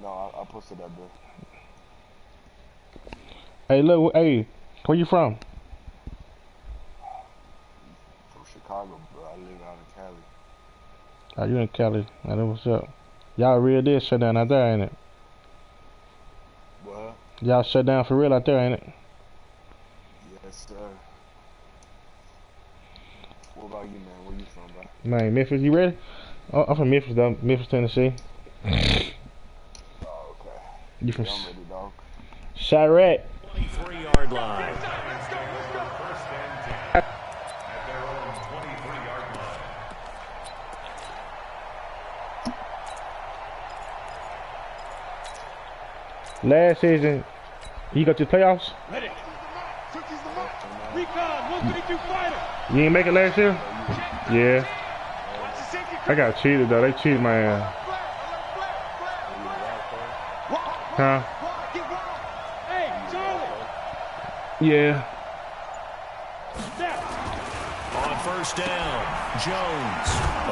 No, I posted that bill. Hey, look, hey, where you from? From Chicago, bro. I live out in Cali. Oh, you in Cali. I know what's up. Y'all real dead shut down out there, ain't it? What? Y'all shut down for real out there, ain't it? Yes, sir. What about you, man? Where you from, bro? Man, Memphis, you ready? Oh, I'm from Memphis, though. Memphis, Tennessee. Oh, okay. You from Yeah, I'm ready, dog. Chirac? 23-yard line. Last season, you got to the playoffs? You ain't make it last year? Yeah. I got cheated though. They cheated my ass. Huh? Yeah. On first down, Jones.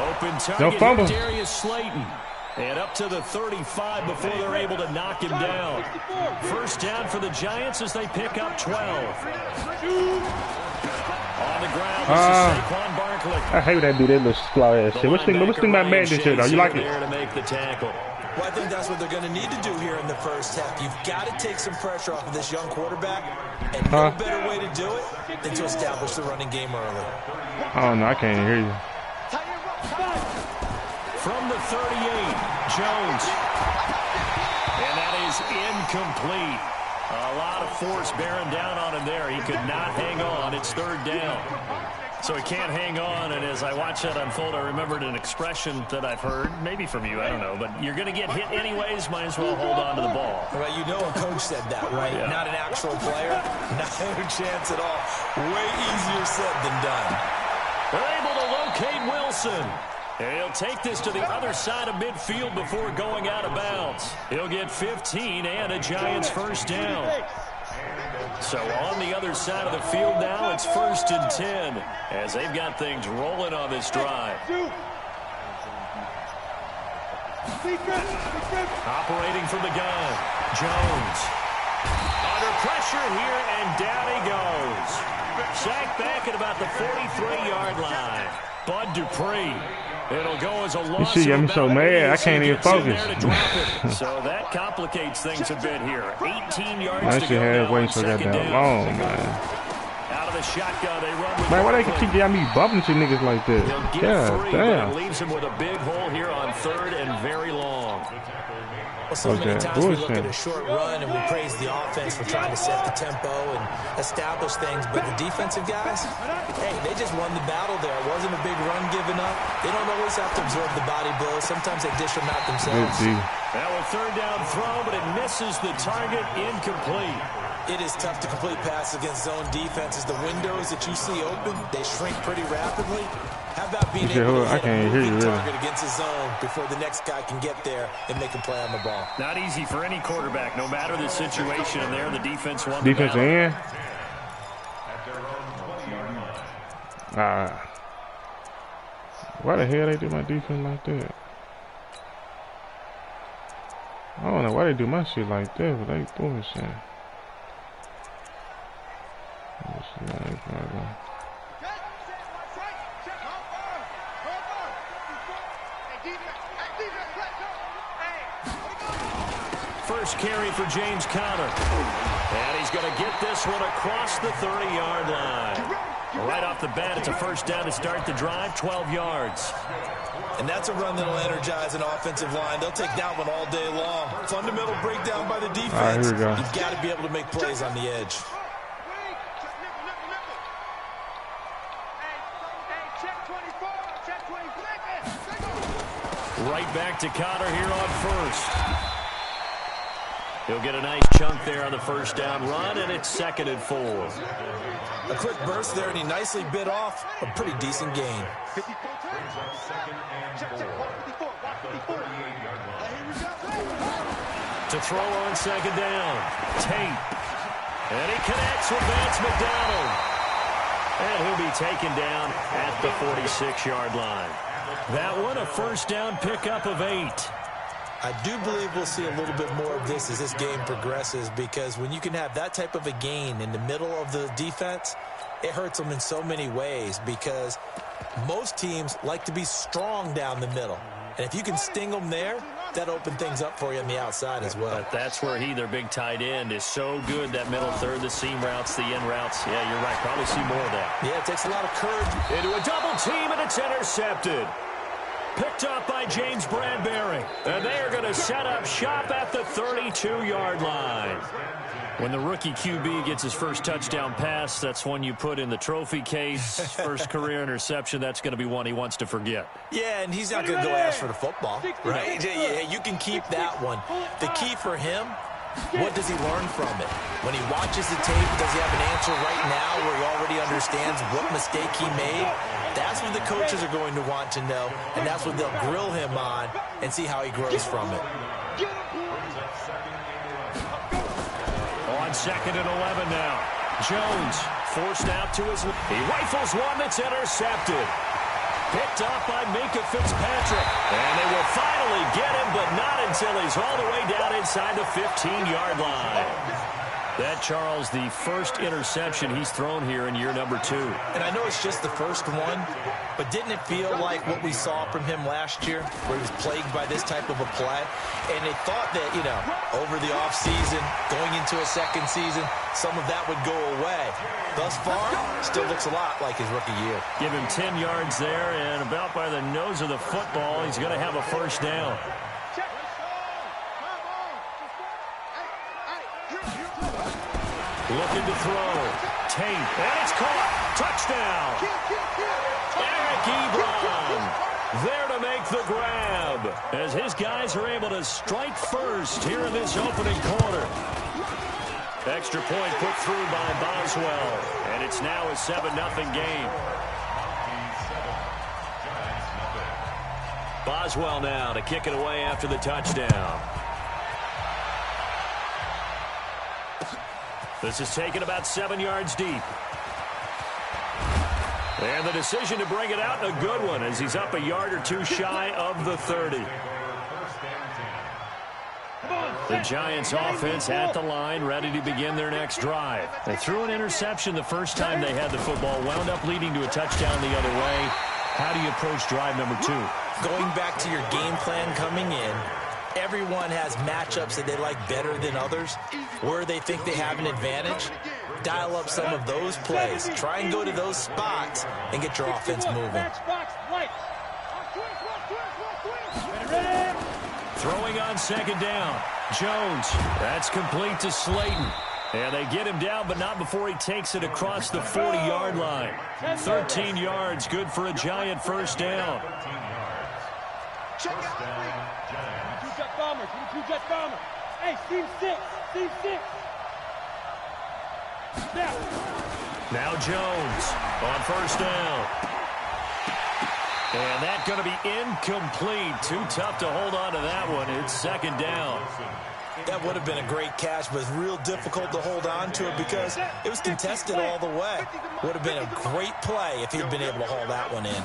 Open Don't target fumble. here, Darius Slayton. And up to the 35 before they're able to knock him down. First down for the Giants as they pick up 12. On the ground, this is Saquon Barkley. I hate when they do that little slow ass shit. What you think about Madden shit though? You like it? There to make the tackle. Well, I think that's what they're going to need to do here in the first half. You've got to take some pressure off of this young quarterback, and no better way to do it than to establish the running game early. Oh no, I can't even hear you. From the 38, Jones. And that is incomplete. A lot of force bearing down on him there. He could not hang on. It's third down. So he can't hang on, and as I watch that unfold, I remembered an expression that I've heard, maybe from you, I don't know, but you're going to get hit anyways, might as well hold on to the ball. Well, you know a coach said that, right? Yeah. Not an actual player. Not a chance at all. Way easier said than done. They're able to locate Wilson. He'll take this to the other side of midfield before going out of bounds. He'll get 15 and a Giants first down. So on the other side of the field now, it's 1st and 10 as they've got things rolling on this drive. Operating from the gun, Jones. Under pressure here, and down he goes. Sacked back at about the 43-yard line. Bud Dupree. It'll go as a loss. You see, I'm so mad. I can't even focus. So that complicates things a bit here. 18 yards I to go. had waiting so that long, man. Out of the shotgun, they run with man, why they keep getting me bumping to niggas like this? God damn. But it leaves him with a big hole here on 3rd and very long. Well, so many times we look at a short run and we praise the offense for trying to set the tempo and establish things, but the defensive guys, hey, they just won the battle there. It wasn't a big run given up. They don't always have to absorb the body blows. Sometimes they dish them out themselves. Now a 3rd down throw, but it misses the target, incomplete. It is tough to complete passes against zone defenses. The windows that you see open, they shrink pretty rapidly. How about being able to hit a moving target against a zone before the next guy can get there and make a play on the ball? Not easy for any quarterback, no matter the situation. And there, the defense won the battle. In? Why the hell they do my defense like that? I don't know why they do my shit like that, but they bullshit. First carry for James Conner. And he's going to get this one across the 30-yard line. Right off the bat, it's a first down to start the drive, 12 yards. And that's a run that'll energize an offensive line. They'll take that one all day long. Fundamental breakdown by the defense. All right, here we go. You've got to be able to make plays on the edge. Right back to Conner here on first. He'll get a nice chunk there on the first down run, and it's 2nd and 4. A quick burst there, and he nicely bit off a pretty decent gain. To throw on 2nd down, Tate. And he connects with Vance McDonald. And he'll be taken down at the 46-yard line. That one, a first down pickup of 8. I do believe we'll see a little bit more of this as this game progresses, because when you can have that type of a gain in the middle of the defense, it hurts them in so many ways, because most teams like to be strong down the middle. And if you can sting them there, that opens things up for you on the outside as well. But that's where their big tight end, is so good, that middle third, the seam routes, the in routes. Yeah, you're right. Probably see more of that. Yeah, it takes a lot of courage. Into a double team, and it's intercepted. Picked up by James Bradbury. And they are going to set up shop at the 32-yard line. When the rookie QB gets his first touchdown pass, that's one you put in the trophy case. First career interception, that's going to be one he wants to forget. Yeah, and he's not going to go ask for the football, right? Yeah, you can keep that one. The key for him, what does he learn from it? When he watches the tape, does he have an answer right now where he already understands what mistake he made? That's what the coaches are going to want to know, and that's what they'll grill him on and see how he grows from it. On 2nd and 11 now. Jones forced out to his left. He rifles one that's intercepted. Picked up by Minka Fitzpatrick. And they will finally get him, but not until he's all the way down inside the 15-yard line. That, Charles, the first interception he's thrown here in year number 2. And I know it's just the first one, but didn't it feel like what we saw from him last year, where he was plagued by this type of a play? And they thought that, over the offseason, going into a second season, some of that would go away. Thus far, still looks a lot like his rookie year. Give him 10 yards there, and about by the nose of the football, he's going to have a first down. Looking to throw. Tate, and it's caught. Touchdown. Eric Ebron there to make the grab, as his guys are able to strike first here in this opening quarter. Extra point put through by Boswell, and it's now a 7-0 game. Boswell now to kick it away after the touchdown. This is taken about 7 yards deep. And the decision to bring it out, a good one, as he's up a yard or two shy of the 30. The Giants offense at the line, ready to begin their next drive. They threw an interception the first time they had the football, wound up leading to a touchdown the other way. How do you approach drive number 2? Going back to your game plan coming in, everyone has matchups that they like better than others, where they think they have an advantage. Dial up some of those plays. Try and go to those spots and get your offense moving. Throwing on 2nd down. Jones, that's complete to Slayton. And they get him down, but not before he takes it across the 40-yard line. 13 yards, good for a Giant first down. Hey, team 6. Now Jones on first down. And that's going to be incomplete. Too tough to hold on to that one. It's 2nd down. That would have been a great catch, but it's real difficult to hold on to it because it was contested all the way. Would have been a great play if he'd been able to haul that one in.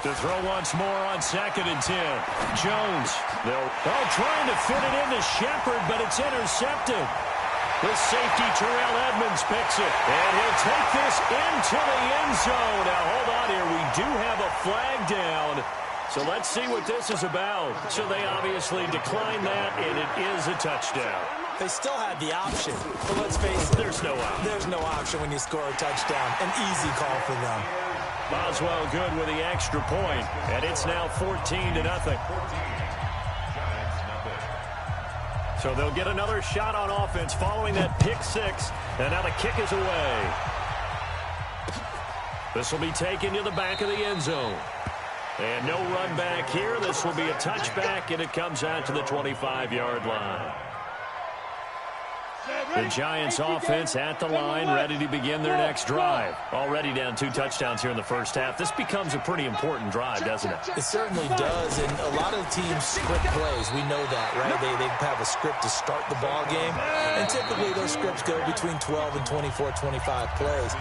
To throw once more on 2nd and 10. Jones, trying to fit it into Shepard, but it's intercepted. The safety, Terrell Edmonds, picks it. And he'll take this into the end zone. Now, hold on here. We do have a flag down. So let's see what this is about. So they obviously declined that, and it is a touchdown. They still had the option. But let's face it. There's no option. There's no option when you score a touchdown. An easy call for them. Boswell good with the extra point, and it's now 14-0. So they'll get another shot on offense following that pick 6, and now the kick is away. This will be taken to the back of the end zone. And no run back here. This will be a touchback, and it comes out to the 25-yard line. The Giants offense at the line, ready to begin their next drive. Already down 2 touchdowns here in the first half. This becomes a pretty important drive, doesn't it? It certainly does, and a lot of teams script plays. We know that, right? They have a script to start the ball game, and typically those scripts go between 12 and 24, 25 plays.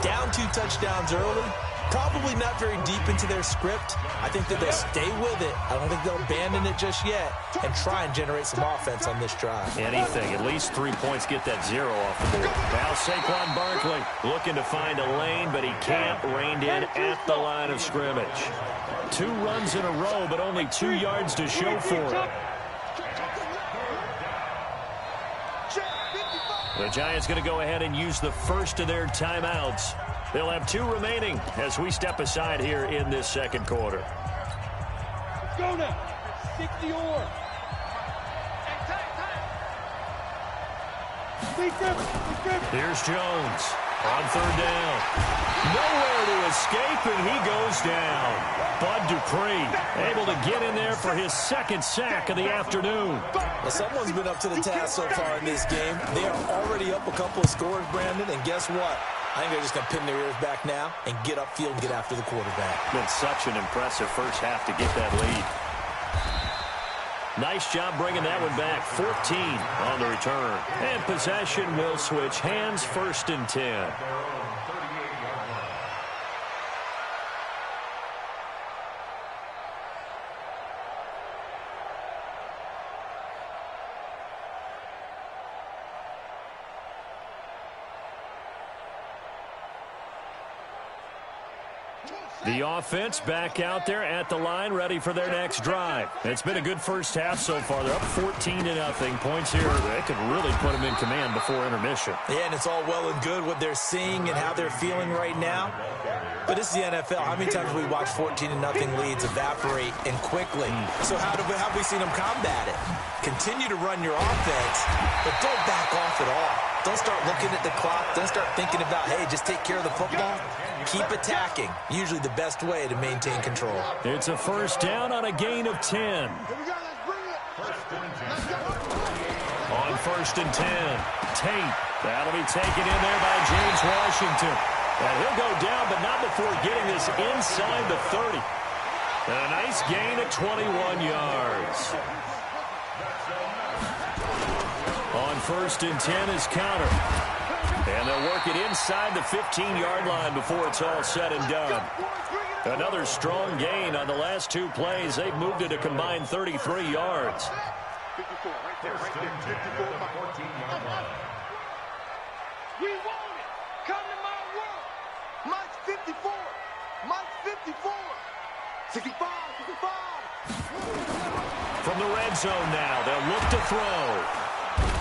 Down 2 touchdowns early, Probably not very deep into their script. I think that they'll stay with it. I don't think they'll abandon it just yet and try and generate some offense on this drive. Anything. At least 3 points, get that 0 off the board. Now Saquon Barkley looking to find a lane, but he can't. Reined in at the line of scrimmage. 2 runs in a row, but only 2 yards to show for it. The Giants going to go ahead and use the first of their timeouts. They'll have 2 remaining as we step aside here in this second quarter. Let's go now. 60 or. Here's Jones on 3rd down. Nowhere to escape, and he goes down. Bud Dupree able to get in there for his 2nd sack of the afternoon. Well, someone's been up to the task so far in this game. They are already up a couple of scores, Brandon, and guess what? I think they're just going to pin their ears back now and get upfield and get after the quarterback. Been such an impressive first half to get that lead. Nice job bringing that one back. 14 on the return. And possession will switch hands, 1st and 10. The offense back out there at the line, ready for their next drive. It's been a good first half so far. They're up 14-0. Points here, they could really put them in command before intermission. Yeah, and it's all well and good what they're seeing and how they're feeling right now. But this is the NFL. How many times have we watched 14-0 leads evaporate and quickly? So how have we seen them combat it? Continue to run your offense, but don't back off at all. Don't start looking at the clock. Don't start thinking about, hey, just take care of the football. Keep attacking. Usually the best way to maintain control. It's a 1st down on a gain of 10. On 1st and 10, Tate. That'll be taken in there by James Washington. And he'll go down, but not before getting this inside the 30. And a nice gain of 21 yards. On 1st and 10 is Connor. And they'll work it inside the 15-yard line before it's all said and done. Another strong gain on the last 2 plays. They've moved it a combined 33 yards. We want it. Come to my world. Mike's 54. Mike's 54. 65, 65. From the red zone now, they'll look to throw.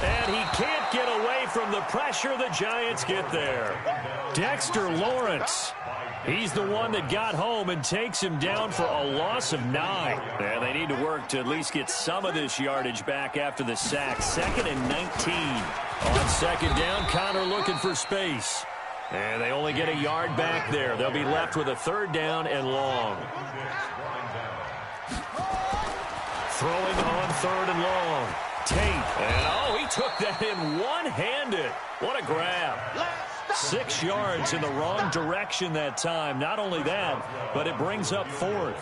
And he can't get away from the pressure. The Giants get there. Dexter Lawrence. He's the one that got home and takes him down for a loss of 9. And they need to work to at least get some of this yardage back after the sack. 2nd and 19. On 2nd down, Connor looking for space. And they only get a yard back there. They'll be left with a 3rd down and long. Throwing on 3rd and long. Tate. And, he took that in one-handed. What a grab. 6 yards in the wrong direction that time. Not only that, but it brings up 4th.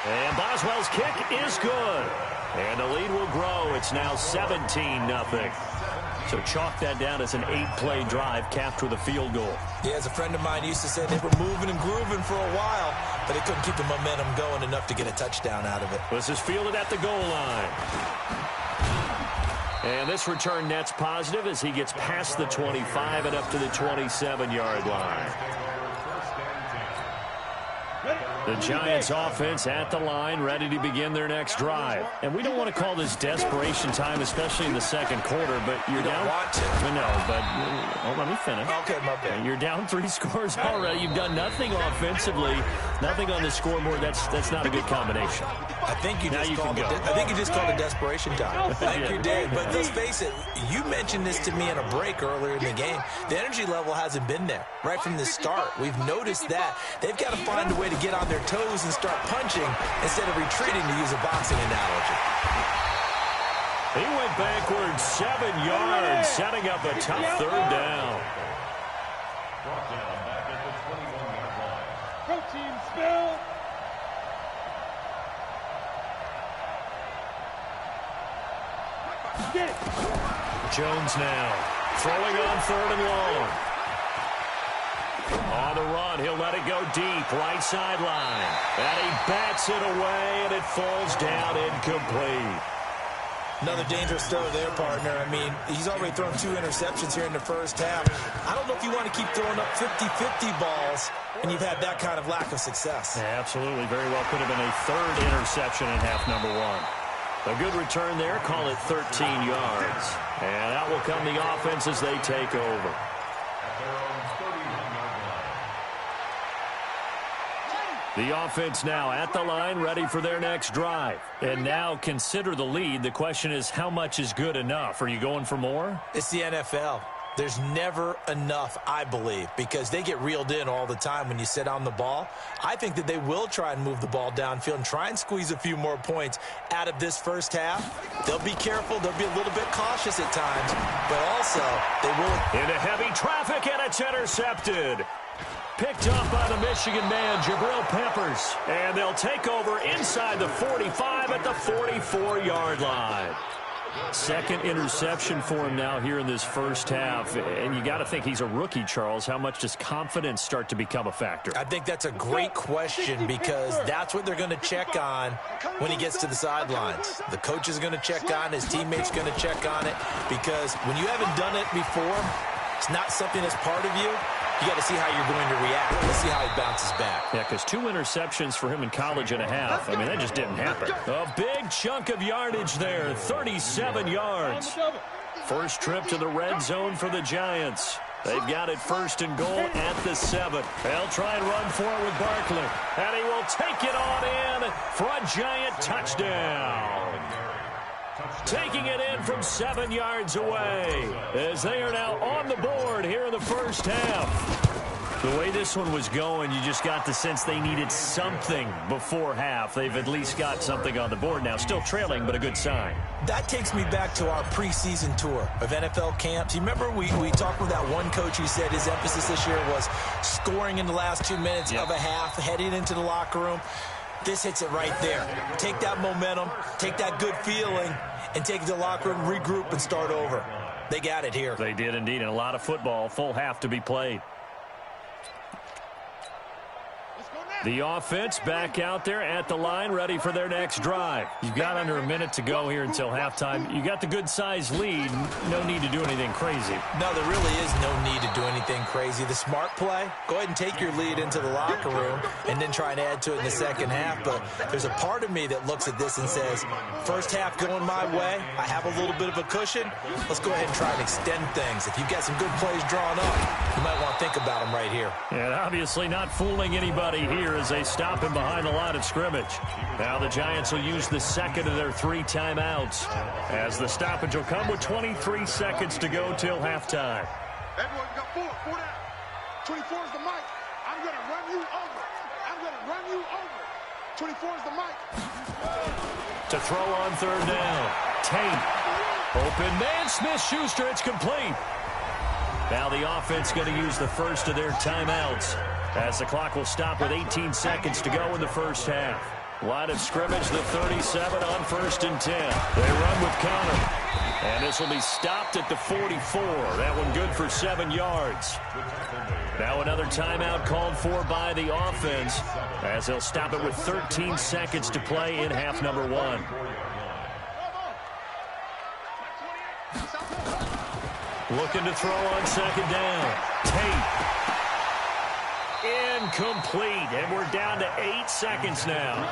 And Boswell's kick is good. And the lead will grow. It's now 17-0. So chalk that down as an 8-play drive capped with a field goal. Yeah, as a friend of mine used to say, they were moving and grooving for a while, but they couldn't keep the momentum going enough to get a touchdown out of it. This is fielded at the goal line. And this return net's positive as he gets past the 25 and up to the 27-yard line. The Giants offense at the line, ready to begin their next drive. And we don't want to call this desperation time, especially in the second quarter, but you're down. You don't want to. No, but let me finish. Okay, my bad. You're down 3 scores already. You've done nothing offensively, nothing on the scoreboard. That's not a good combination. I think you just called it desperation time. I think you did. But let's face it, you mentioned this to me in a break earlier in the game. The energy level hasn't been there right from the start. We've noticed that. They've got to find a way to get on their toes and start punching instead of retreating, to use a boxing analogy. He went backwards 7 yards, setting up a tough 3rd down. Protein spill. Get it. Jones now. Throwing on 3rd and long. On the run, he'll let it go deep, right sideline. And he bats it away, and it falls down incomplete. Another dangerous throw there, partner. I mean, he's already thrown 2 interceptions here in the first half. I don't know if you want to keep throwing up 50-50 balls, and you've had that kind of lack of success. Yeah, absolutely. Very well could have been a 3rd interception in half number 1. A good return there. Call it 13 yards. And out will come the offense as they take over. The offense now at the line, ready for their next drive. And now consider the lead. The question is, how much is good enough? Are you going for more? It's the NFL. There's never enough, I believe, because they get reeled in all the time when you sit on the ball. I think that they will try and move the ball downfield and try and squeeze a few more points out of this first half. They'll be careful. They'll be a little bit cautious at times, but also they will. Into heavy traffic, and it's intercepted. Picked up by the Michigan man, Jabril Peppers. And they'll take over inside the 45 at the 44-yard line. 2nd interception for him now here in this first half. And you got to think he's a rookie, Charles. How much does confidence start to become a factor? I think that's a great question because that's what they're going to check on when he gets to the sidelines. The coach is going to check on it. His teammates going to check on it because when you haven't done it before, it's not something that's part of you. You got to see how you're going to react. Let's see how he bounces back. Yeah, because 2 interceptions for him in college and a half. I mean, that just didn't happen. A big chunk of yardage there, 37 yards. First trip to the red zone for the Giants. They've got it 1st and goal at the 7. They'll try and run for it with Barkley. And he will take it on in for a Giant touchdown. Taking it in from 7 yards away as they are now on the board here in the first half. The way this one was going, you just got the sense they needed something before half. They've at least got something on the board now. Still trailing, but a good sign. That takes me back to our preseason tour of NFL camps. You remember we talked with that one coach who said his emphasis this year was scoring in the last 2 minutes of a half, heading into the locker room. This hits it right there. Take that momentum, take that good feeling, and take it to the locker room, regroup, and start over. They got it here. They did indeed, and a lot of football, full half to be played. The offense back out there at the line, ready for their next drive. You've got under a minute to go here until halftime. You got the good-sized lead. No need to do anything crazy. No, there really is no need to do anything crazy. The smart play, go ahead and take your lead into the locker room and then try and add to it in the second half. But there's a part of me that looks at this and says, first half going my way, I have a little bit of a cushion. Let's go ahead and try and extend things. If you've got some good plays drawn up, you might want to think about them right here. And obviously not fooling anybody here as they stop him behind the line of scrimmage. Now the Giants will use the 2nd of their 3 timeouts as the stoppage will come with 23 seconds to go till halftime. Everyone got 4 down. 24 is the mic. I'm going to run you over. I'm going to run you over. 24 is the mic. To throw on 3rd down. Tate. Open man, Smith-Schuster. It's complete. Now the offense going to use the 1st of their timeouts as the clock will stop with 18 seconds to go in the first half. Line of scrimmage, the 37 on 1st and 10. They run with Connor. And this will be stopped at the 44. That one good for 7 yards. Now another timeout called for by the offense as they'll stop it with 13 seconds to play in half number 1. Looking to throw on 2nd down. Tate. Incomplete, and we're down to 8 seconds now.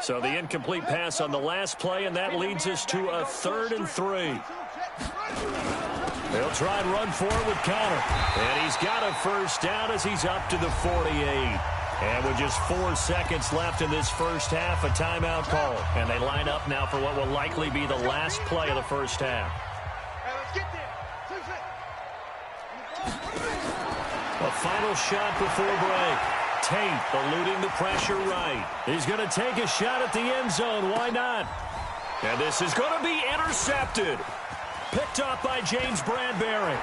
So the incomplete pass on the last play, and that leads us to a 3rd and 3. They'll try and run for it with Connor. And he's got a first down as he's up to the 48. And with just 4 seconds left in this first half, a timeout call. And they line up now for what will likely be the last play of the first half. A final shot before break. Tate eluding the pressure right. He's going to take a shot at the end zone. Why not? And this is going to be intercepted. Picked off by James Bradbury.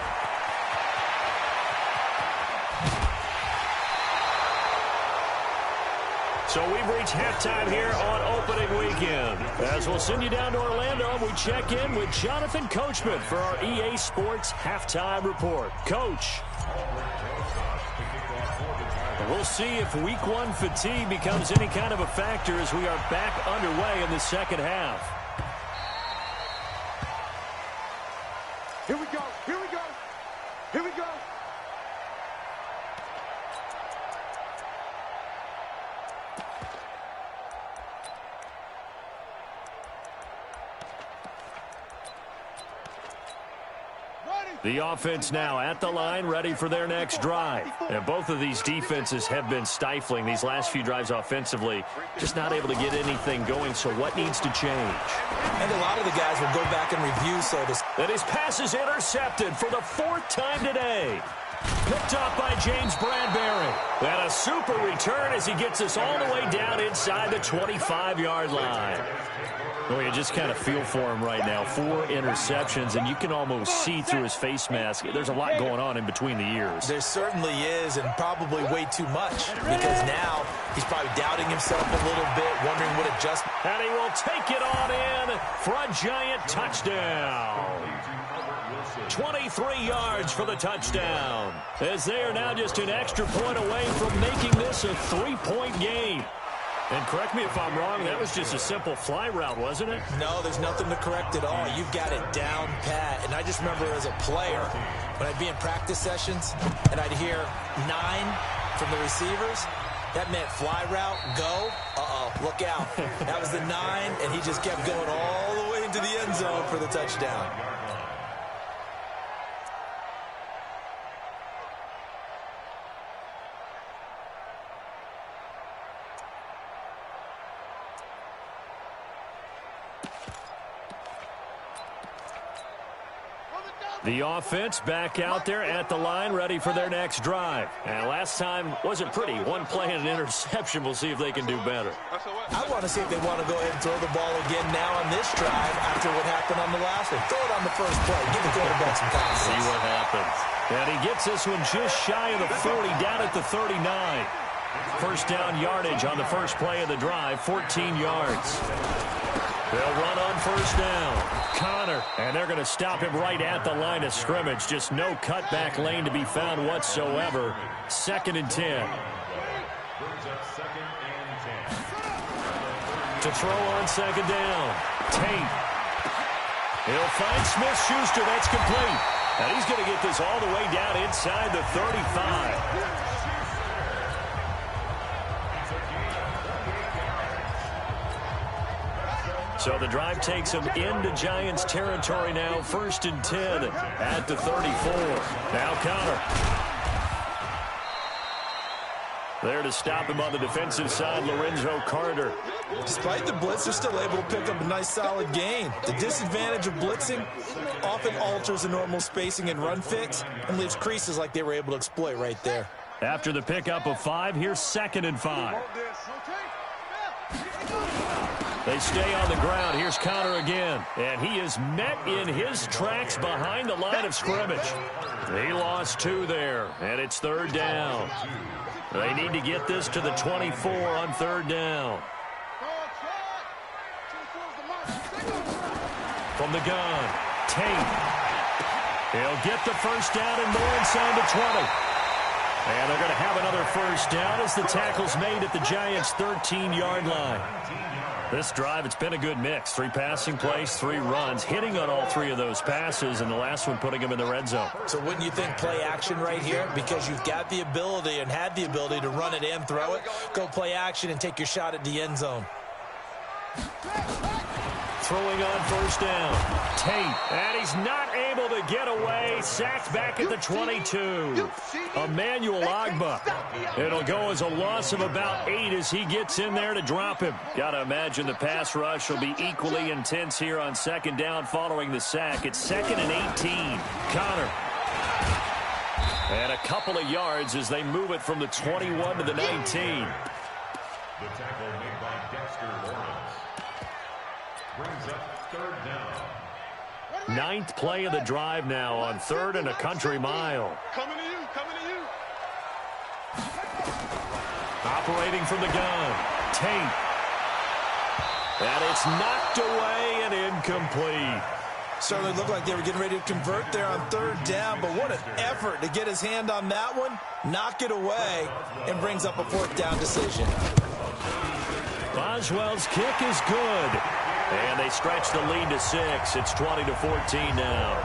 So we've reached halftime here on opening weekend. As we'll send you down to Orlando, we check in with Jonathan Coachman for our EA Sports Halftime Report. Coach. We'll see if week one fatigue becomes any kind of a factor as we are back underway in the second half. Here we go. Here we go. Here we go. The offense now at the line, ready for their next drive. And both of these defenses have been stifling these last few drives offensively, just not able to get anything going. So what needs to change? And a lot of the guys will go back and review. So that his pass is intercepted for the 4th time today. Picked off by James Bradbury. And a super return as he gets us all the way down inside the 25-yard line. Well, you just kind of feel for him right now. 4 interceptions, and you can almost see through his face mask. There's a lot going on in between the ears. There certainly is, and probably way too much, because now he's probably doubting himself a little bit, wondering what adjustment. And he will take it on in for a giant touchdown. 23 yards for the touchdown, as they are now just an extra point away from making this a 3-point game. And correct me if I'm wrong, that was just a simple fly route, wasn't it? No, there's nothing to correct at all. You've got it down pat. And I just remember as a player, when I'd be in practice sessions, and I'd hear 9 from the receivers, that meant fly route, go, look out. That was the 9, and he just kept going all the way into the end zone for the touchdown. The offense back out there at the line, ready for their next drive. And last time wasn't pretty. 1 play and an interception. We'll see if they can do better. I want to see if they want to go ahead and throw the ball again now on this drive after what happened on the last one. Throw it on the first play. Give the quarterback some confidence. See what happens. And he gets this one just shy of the 40, down at the 39. First down yardage on the first play of the drive, 14 yards. They'll run on first down. Connor, and they're going to stop him right at the line of scrimmage. Just no cutback lane to be found whatsoever. 2nd and 10. To throw on 2nd down. Tate. He'll find Smith-Schuster. That's complete. And he's going to get this all the way down inside the 35. So the drive takes them into Giants territory now. 1st and 10 at the 34. Now Connor. There to stop him on the defensive side, Lorenzo Carter. Despite the blitz, they're still able to pick up a nice solid gain. The disadvantage of blitzing often alters the normal spacing and run fix and leaves creases like they were able to exploit right there. After the pickup of 5, here's 2nd and 5. They stay on the ground. Here's Connor again. And he is met in his tracks behind the line of scrimmage. He lost 2 there, and it's 3rd down. They need to get this to the 24 on 3rd down. From the gun, Tate. He'll get the first down and more inside the 20. And they're going to have another first down as the tackle's made at the Giants' 13-yard line. This drive, it's been a good mix. 3 passing plays, 3 runs, hitting on all 3 of those passes, and the last one putting them in the red zone. So wouldn't you think play action right here? Because you've got the ability and had the ability to run it and throw it. Go play action and take your shot at the end zone. Throwing on first down. Tate. And he's not able to get away. Sacked back at the 22. Emmanuel Agba. It'll go as a loss of about 8 as he gets in there to drop him. Got to imagine the pass rush will be equally intense here on 2nd down following the sack. It's 2nd and 18. Connor. And a couple of yards as they move it from the 21 to the 19. The tackle made by Dexter Lawrence brings up 3rd down. Ninth play of the drive now on 3rd and a country mile. Coming to you, coming to you. Operating from the gun. Tate. And it's knocked away and incomplete. Certainly looked like they were getting ready to convert there on 3rd down, but what an effort to get his hand on that one, knock it away, and brings up a 4th down decision. Boswell's kick is good. And they stretch the lead to 6. It's 20-14 now.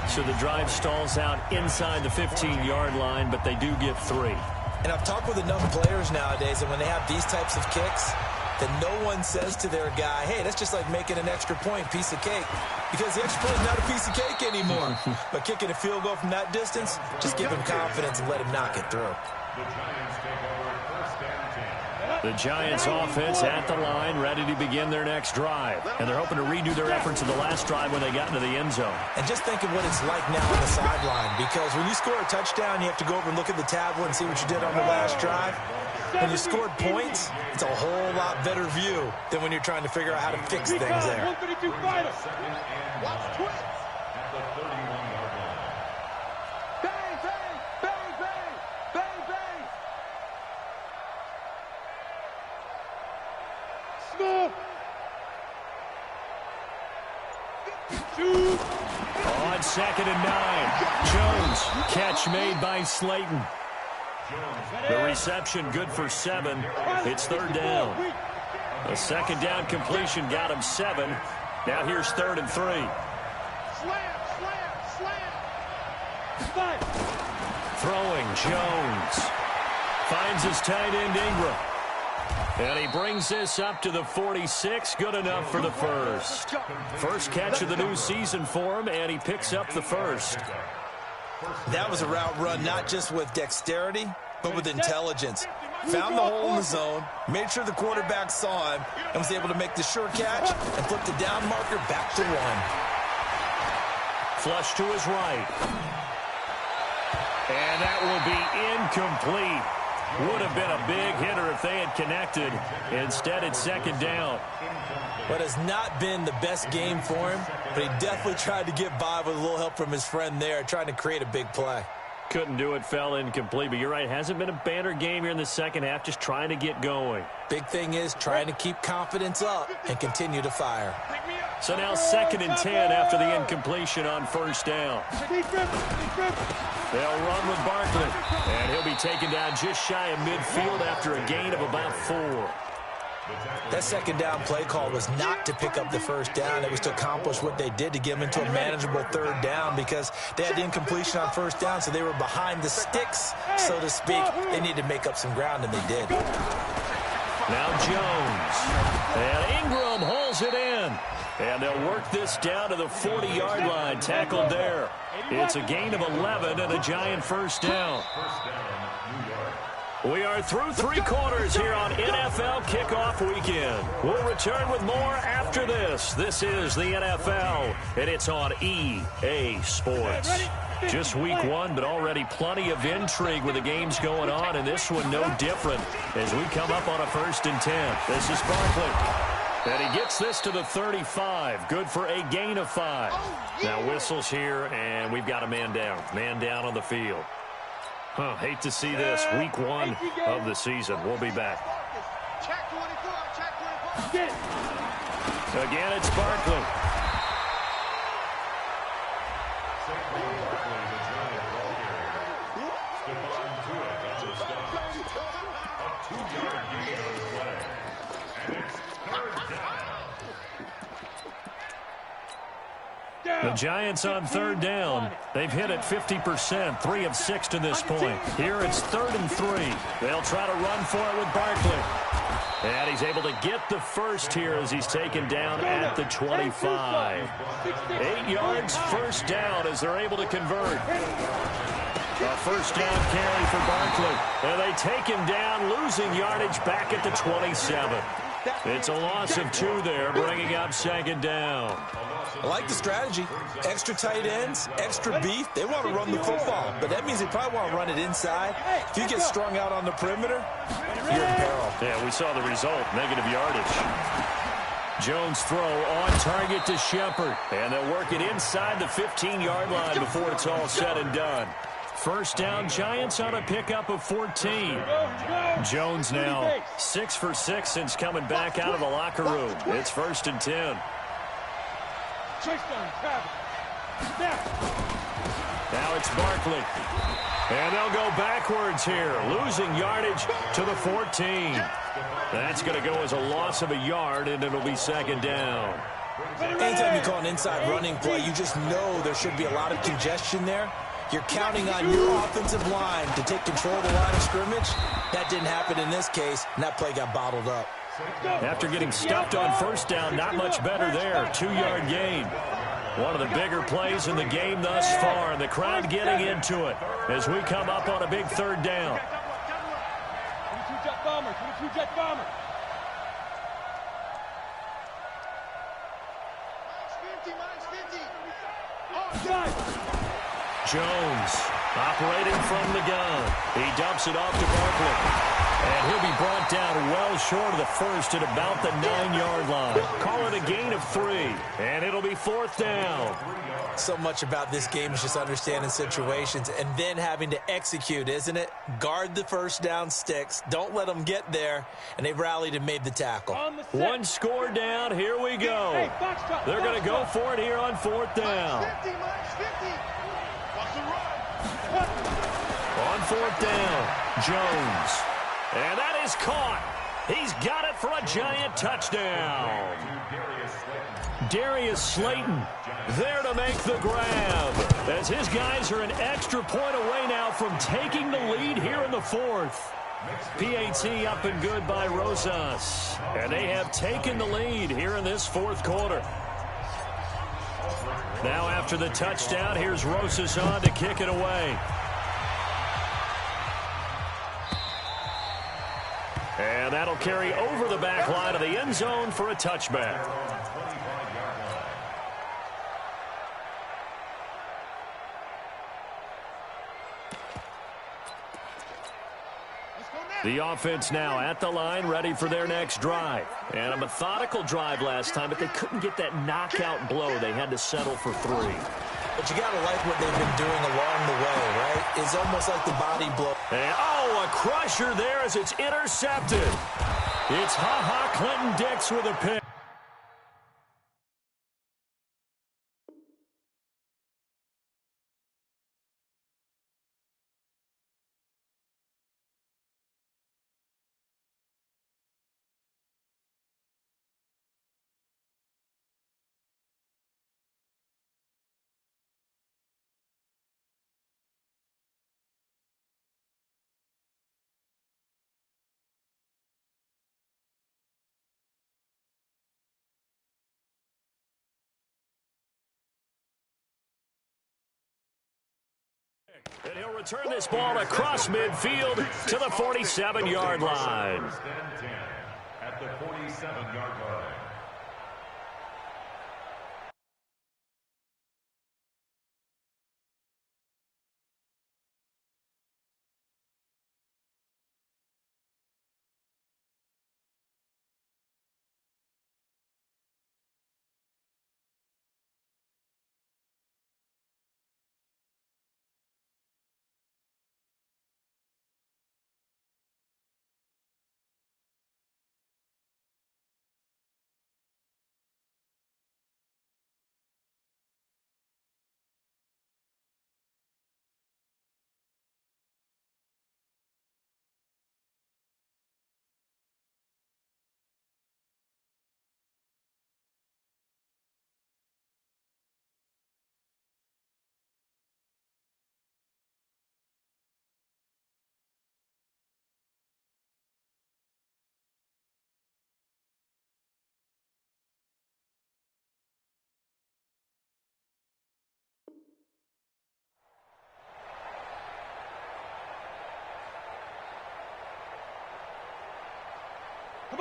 So the drive stalls out inside the 15-yard line, but they do get 3. And I've talked with enough players nowadays that when they have these types of kicks, that no one says to their guy, hey, that's just like making an extra point, piece of cake. Because the extra point is not a piece of cake anymore. But kicking a field goal from that distance, just give him confidence and let him knock it through. The Giants offense at the line, ready to begin their next drive. And they're hoping to redo their efforts of the last drive when they got into the end zone. And just think of what it's like now on the sideline. Because when you score a touchdown, you have to go over and look at the tablet and see what you did on the last drive. When you scored points, it's a whole lot better view than when you're trying to figure out how to fix things there. Watch twist. Bang, bang, bang, bang, bang, bang. Smoke. On 2nd and 9. Jones, catch made by Slayton. The reception good for 7. It's 3rd down. A 2nd down completion got him 7. Now here's 3rd and 3. Slam, slam, slam. Throwing, Jones. Finds his tight end, Ingram. And he brings this up to the 46. Good enough for the first. First catch of the new season for him, and he picks up the first. That was a route run not just with dexterity, but with intelligence. Found the hole in the zone, made sure the quarterback saw him, and was able to make the sure catch and flip the down marker back to 1. Flush to his right. And that will be incomplete. Would have been a big hitter if they had connected. Instead, it's 2nd down. But has not been the best game for him, but he definitely tried to get by with a little help from his friend there, trying to create a big play. Couldn't do it, fell incomplete, but you're right, hasn't been a banner game here in the second half, just trying to get going. Big thing is trying to keep confidence up and continue to fire. So now 2nd and 10 after the incompletion on 1st down. They'll run with Barkley, and he'll be taken down just shy of midfield after a gain of about 4. That 2nd down play call was not to pick up the 1st down. It was to accomplish what they did to get them into a manageable 3rd down because they had the incompletion on 1st down, so they were behind the sticks, so to speak. They needed to make up some ground, and they did. Now Jones. And Ingram hauls it in. And they'll work this down to the 40-yard line, tackled there. It's a gain of 11 and a Giant 1st down. We are through 3 quarters here on NFL Kickoff Weekend. We'll return with more after this. This is the NFL, and it's on EA Sports. Just week 1, but already plenty of intrigue with the games going on, and this one no different as we come up on a 1st and 10. This is Barkley. And he gets this to the 35. Good for a gain of 5. Now whistles here, and we've got a man down. Man down on the field. Hate to see this. Week 1 of the season. We'll be back. Check 24, check 24. Again, it's Barkley. The Giants on 3rd down. They've hit it 50%, 3 of 6 to this point. Here it's 3rd and 3. They'll try to run for it with Barkley. And he's able to get the first here as he's taken down at the 25. 8 yards, 1st down as they're able to convert. A 1st down carry for Barkley. And they take him down, losing yardage back at the 27. It's a loss of 2 there, bringing up 2nd down. I like the strategy. Extra tight ends, extra beef. They want to run the football, but that means they probably want to run it inside. If you get strung out on the perimeter, you're in peril. Yeah, we saw the result, negative yardage. Jones' throw on target to Shepard. And they'll work it inside the 15-yard line before it's all said and done. First down, Giants on a pickup of 14. Jones now 6 for 6 since coming back out of the locker room. It's 1st and 10. Now it's Barkley. And they'll go backwards here, losing yardage to the 14. That's going to go as a loss of a yard, and it'll be 2nd down. Anytime you call an inside running play, you just know there should be a lot of congestion there. You're counting on your offensive line to take control of the line of scrimmage. That didn't happen in this case, and that play got bottled up. After getting stuffed on 1st down, not much better there. 2-yard gain. One of the bigger plays in the game thus far, and the crowd getting into it as we come up on a big 3rd down. 22-jet bomber. Jones operating from the gun. He dumps it off to Barkley. And he'll be brought down well short of the first at about the 9-yard line. Call it a gain of 3, and it'll be 4th down. So much about this game is just understanding situations and then having to execute, isn't it? Guard the first down sticks. Don't let them get there. And they rallied and made the tackle. One score down. Here we go. They're going to go for it here on 4th down. On 4th down, Jones. And that is caught. He's got it for a giant touchdown. Darius Slayton there to make the grab, as his guys are an extra point away now from taking the lead here in the 4th. PAT up and good by Rosas. And they have taken the lead here in this 4th quarter. Now after the touchdown, here's Rosas on to kick it away. And that'll carry over the back line of the end zone for a touchback. The offense now at the line, ready for their next drive. And a methodical drive last time, but they couldn't get that knockout blow. They had to settle for 3. But you got to like what they've been doing along the way, right? It's almost like the body blow. And, a crusher there as it's intercepted. It's Clinton Dix with a pick. And he'll return this ball across midfield to the 47-yard line. At the 47-yard line.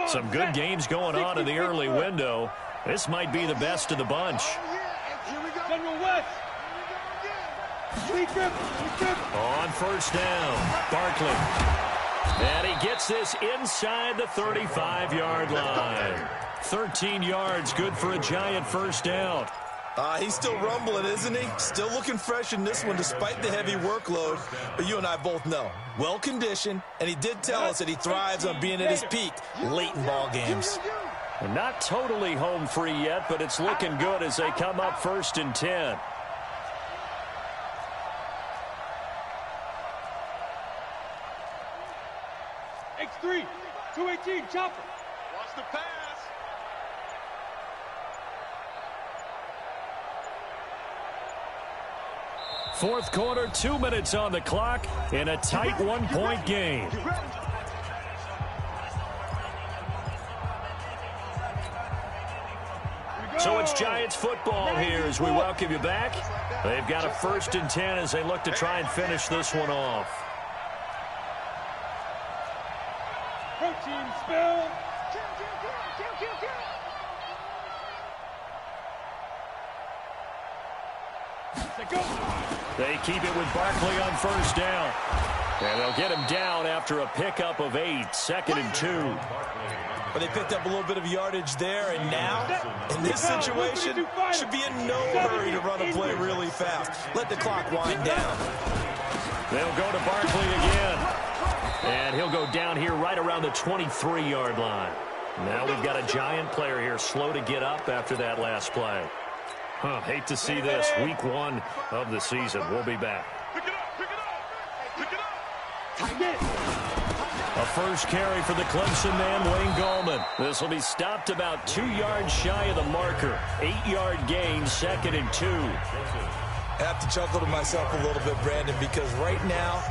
Some good games going on in the early window. This might be the best of the bunch. General West. On 1st down, Barkley. And he gets this inside the 35-yard line. 13 yards, good for a Giant first down. He's still rumbling, isn't he? Still looking fresh in this one despite the heavy workload. But you and I both know, well-conditioned, and he did tell us that he thrives on being at his peak late in ball games. And not totally home free yet, but it's looking good as they come up 1st and 10. X3, 218, chopper. Watch the pass. Fourth quarter, 2 minutes on the clock in a tight one-point game. So it's Giants football here as we welcome you back. They've got a 1st and 10 as they look to try and finish this one off. Protein spill. They keep it with Barkley on 1st down. And they'll get him down after a pickup of 8, 2nd and 2. But they picked up a little bit of yardage there, and now, in this situation, should be in no hurry to run a play really fast. Let the clock wind down. They'll go to Barkley again. And he'll go down here right around the 23-yard line. Now we've got a Giant player here slow to get up after that last play. Hate to see this. Week 1 of the season. We'll be back. Pick it up, pick it up, pick it up. A first carry for the Clemson man, Wayne Gallman. This will be stopped about 2 yards shy of the marker. 8-yard gain, 2nd and 2. I have to chuckle to myself a little bit, Brandon, because right now,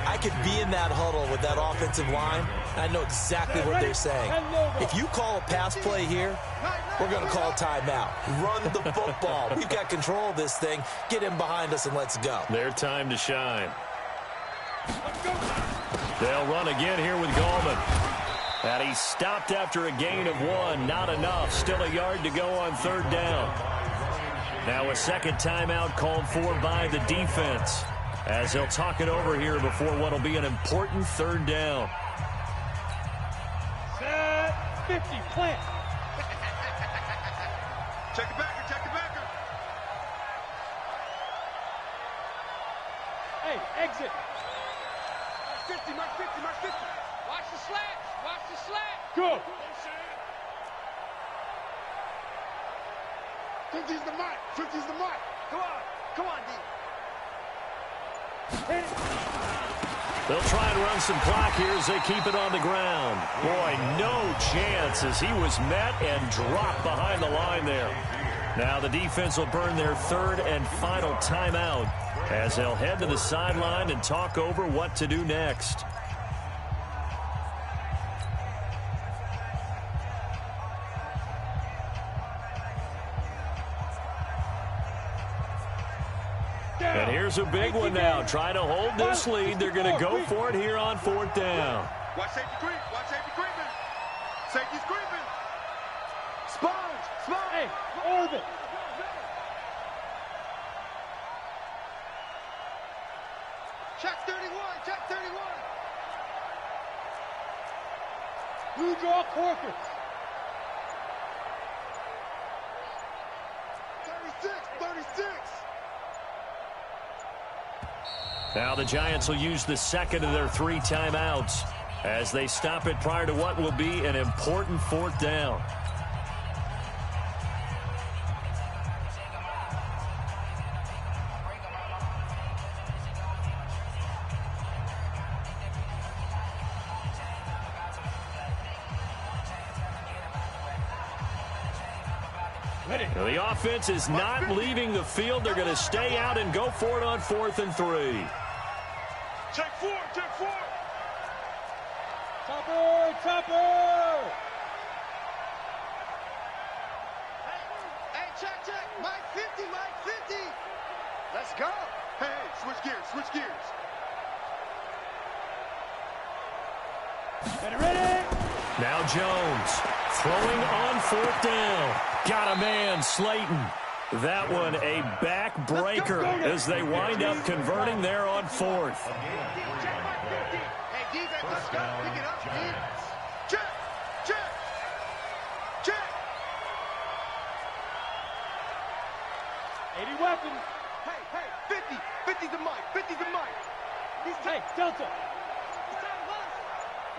I could be in that huddle with that offensive line. I know exactly what they're saying. If you call a pass play here, we're going to call a timeout. Run the football. We've got control of this thing. Get him behind us and let's go. Their time to shine. They'll run again here with Gallman. And he stopped after a gain of 1. Not enough. Still a yard to go on 3rd down. Now a second timeout called for by the defense, as they'll talk it over here before what will be an important 3rd down. Set 50, plant. Check it backer, check it backer. Hey, exit. Mark 50, mark 50, mark 50. Watch the slats, watch the slats. Go. 50's the mark, 50's the mark. Come on, D. They'll try and run some clock here as they keep it on the ground. Boy, no chance as he was met and dropped behind the line there. Now the defense will burn their 3rd and final timeout as they'll head to the sideline and talk over what to do next. And here's a big one now. Trying to hold this lead. They're going to go for it here on 4th down. Watch safety creep. Watch safety creeping. Safety's creeping. Sponge. Sponge. Hey, orbit. Check 31. Check 31. Blue draw Corkers. 36. 36. Now the Giants will use the 2nd of their 3 timeouts as they stop it prior to what will be an important 4th down. Now the offense is not leaving the field. They're going to stay out and go for it on 4th and 3. Check 4, check 4. Chopper, chopper. Hey, check. Mike 50, Mike 50. Let's go. Hey, switch gears, switch gears. Ready. Now Jones throwing on 4th down. Got a man, Slayton. That one a backbreaker as they wind up converting there on 4th. Hey, defense, let's go. Pick it up, defense. Check. weapons. Hey, 50. 50's the mic. 50's the mic. Hey, Delta.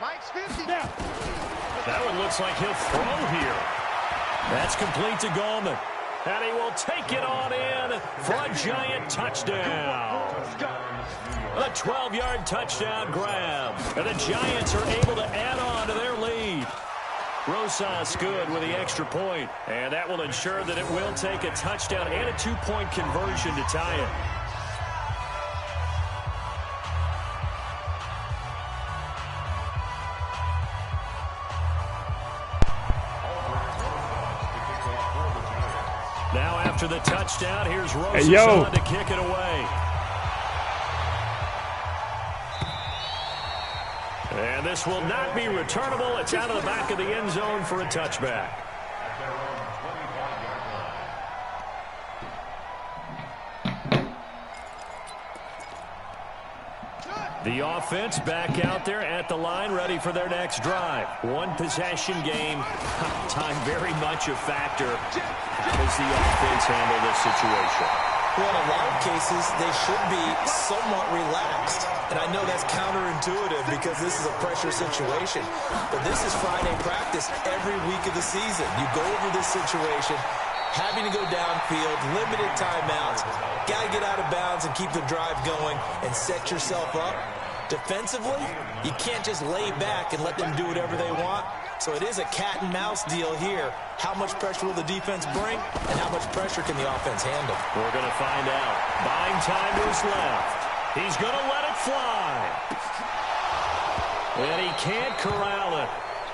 Mike's 50. Now. That one looks like he'll throw here. That's complete to Gallman. And he will take it on in for a giant touchdown. A 12-yard touchdown grab. And the Giants are able to add on to their lead. Rosas good with the extra point. And that will ensure that it will take a touchdown and a 2-point conversion to tie it. Now after the touchdown, here's Rosas on to kick it away. And this will not be returnable. It's out of the back of the end zone for a touchback. The offense back out there at the line, ready for their next drive. One possession game. Time very much a factor. How does the offense handle this situation? Well, in a lot of cases, they should be somewhat relaxed. And I know that's counterintuitive because this is a pressure situation. But this is Friday practice every week of the season. You go over this situation, having to go downfield, limited timeouts, got to get out of bounds and keep the drive going and set yourself up. Defensively, you can't just lay back and let them do whatever they want. So it is a cat and mouse deal here. How much pressure will the defense bring, and how much pressure can the offense handle? We're going to find out. Buying time to his left. He's going to let it fly. And he can't corral it.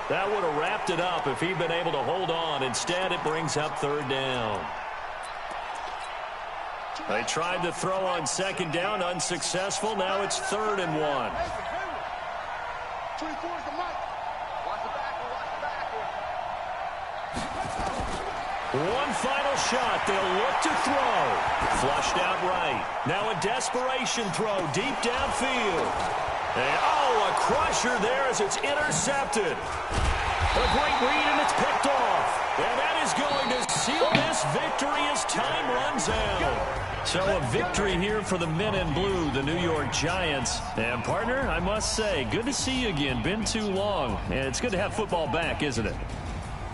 That would have wrapped it up if he'd been able to hold on. Instead, it brings up third down. They tried to throw on second down, unsuccessful. Now it's 3rd and 1. 24 is the mic. Watch the back. One final shot. They'll look to throw. Flushed out right. Now a desperation throw deep downfield. And, a crusher there as it's intercepted. A great read, and it's picked off. And that is going to seal this victory as time runs out. So a victory here for the men in blue, the New York Giants. And, partner, I must say, good to see you again. Been too long. And it's good to have football back, isn't it?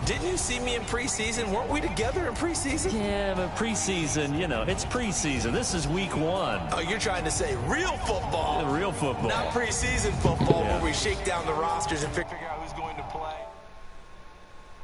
Didn't you see me in preseason? Weren't we together in preseason? Yeah, but preseason, it's preseason. This is week 1. Oh, you're trying to say real football. Real football. Not preseason football where we shake down the rosters and figure out